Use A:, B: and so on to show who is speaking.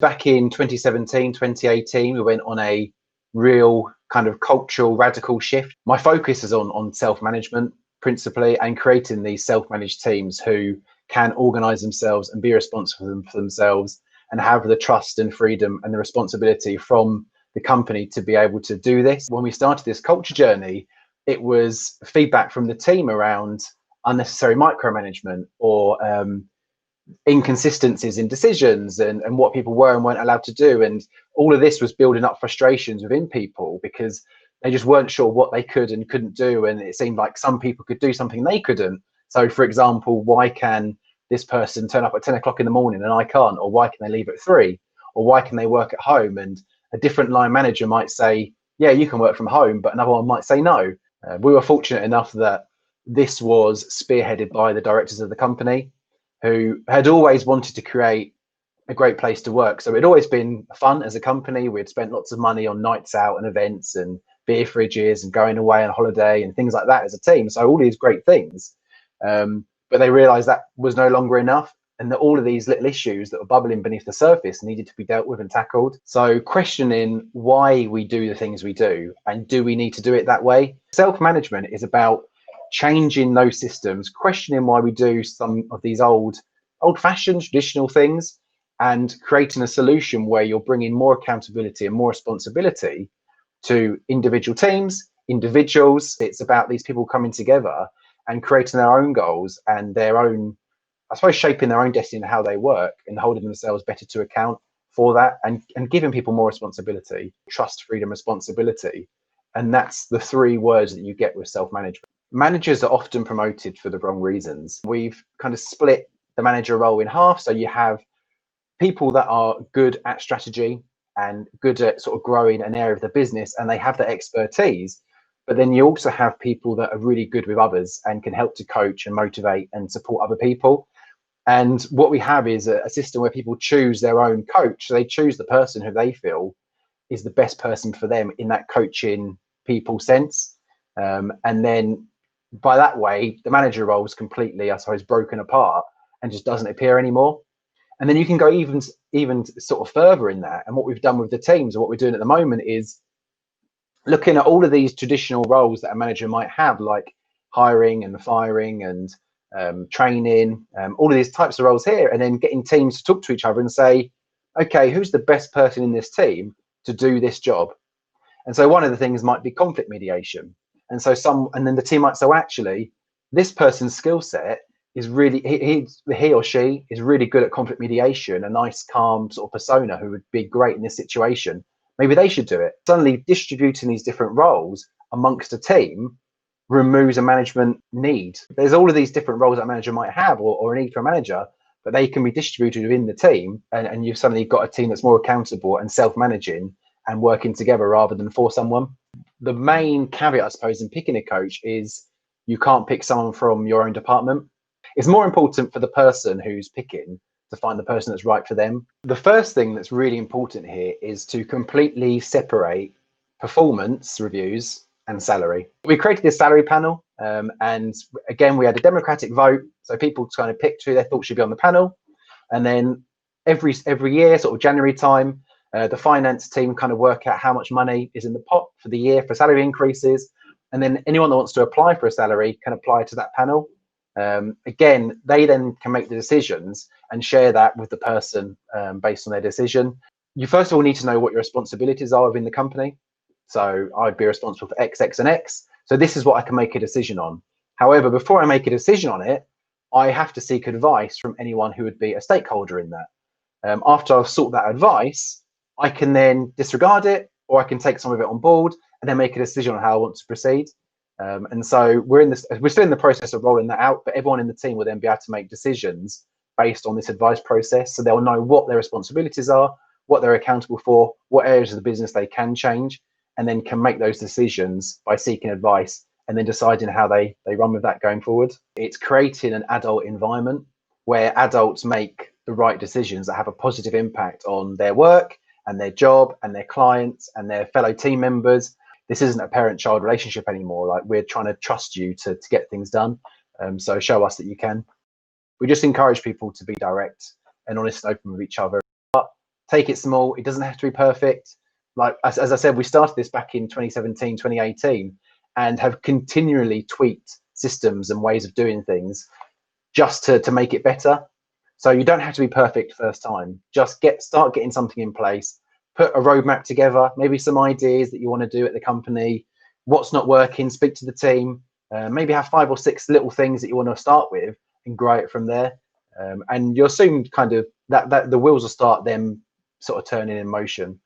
A: Back in 2017, 2018, we went on a real kind of cultural radical shift. My focus is on self-management principally, and creating these self-managed teams who can organize themselves and be responsible for themselves and have the trust and freedom and the responsibility from the company to be able to do this. When we started this culture journey, it was feedback from the team around unnecessary micromanagement or inconsistencies in decisions and what people were and weren't allowed to do. And all of this was building up frustrations within people because they just weren't sure what they could and couldn't do. And it seemed like some people could do something they couldn't. So for example, why can this person turn up at 10 o'clock in the morning and I can't? Or why can they leave at 3? Or why can they work at home? And a different line manager might say, yeah, you can work from home, but another one might say no. We were fortunate enough that this was spearheaded by the directors of the company, who had always wanted to create a great place to work. So it'd always been fun as a company. We'd spent lots of money on nights out and events and beer fridges and going away on holiday and things like that as a team. So all these great things. But they realized that was no longer enough, and that all of these little issues that were bubbling beneath the surface needed to be dealt with and tackled. So questioning why we do the things we do, and do we need to do it that way? Self-management is about changing those systems, questioning why we do some of these old-fashioned traditional things, and creating a solution where you're bringing more accountability and more responsibility to individual teams, individuals. It's about these people coming together and creating their own goals and their own, I suppose, shaping their own destiny and how they work, and holding themselves better to account for that, and giving people more responsibility, trust, freedom, responsibility. And that's the 3 words that you get with self-management. Managers are often promoted for the wrong reasons. We've kind of split the manager role in half. So you have people that are good at strategy and good at sort of growing an area of the business, and they have that expertise. But then you also have people that are really good with others and can help to coach and motivate and support other people. And what we have is a system where people choose their own coach. So they choose the person who they feel is the best person for them in that coaching people sense. And then by that way, the manager role is completely, I suppose, broken apart and just doesn't appear anymore. And then you can go even sort of further in that. And what we've done with the teams, or what we're doing at the moment, is looking at all of these traditional roles that a manager might have, like hiring and firing and training, all of these types of roles here, and then getting teams to talk to each other and say, okay, who's the best person in this team to do this job? And so one of the things might be conflict mediation. And so and then the team might say, well, actually, this person's skill set is really, he or she is really good at conflict mediation, a nice, calm sort of persona who would be great in this situation. Maybe they should do it. Suddenly distributing these different roles amongst a team removes a management need. There's all of these different roles that a manager might have, or a need for a manager, but they can be distributed within the team, and you've suddenly got a team that's more accountable and self-managing and working together rather than for someone. The main caveat, I suppose, in picking a coach is you can't pick someone from your own department. It's more important for the person who's picking to find the person that's right for them. The first thing that's really important here is to completely separate performance reviews and salary. We created this salary panel, and again, we had a democratic vote, so people kind of picked who they thought should be on the panel. And then every year, sort of January time, the finance team kind of work out how much money is in the pot for the year for salary increases, and then anyone that wants to apply for a salary can apply to that panel. Again, they then can make the decisions and share that with the person based on their decision. You first of all need to know what your responsibilities are within the company. So I'd be responsible for X, X, and X. So this is what I can make a decision on. However, before I make a decision on it, I have to seek advice from anyone who would be a stakeholder in that. After I've sought that advice, I can then disregard it, or I can take some of it on board and then make a decision on how I want to proceed. And so we're still in the process of rolling that out, but everyone in the team will then be able to make decisions based on this advice process. So they'll know what their responsibilities are, what they're accountable for, what areas of the business they can change, and then can make those decisions by seeking advice and then deciding how they run with that going forward. It's creating an adult environment where adults make the right decisions that have a positive impact on their work and their job and their clients and their fellow team members. This isn't a parent-child relationship anymore. Like, we're trying to trust you to get things done. So show us that you can. We just encourage people to be direct and honest and open with each other. But take it small. It doesn't have to be perfect. Like as I said, we started this back in 2017, 2018, and have continually tweaked systems and ways of doing things just to make it better. So you don't have to be perfect first time. Just start getting something in place, put a roadmap together, maybe some ideas that you want to do at the company, what's not working, speak to the team, maybe have 5 or 6 little things that you want to start with and grow it from there. And you'll soon kind of that the wheels will start them sort of turning in motion.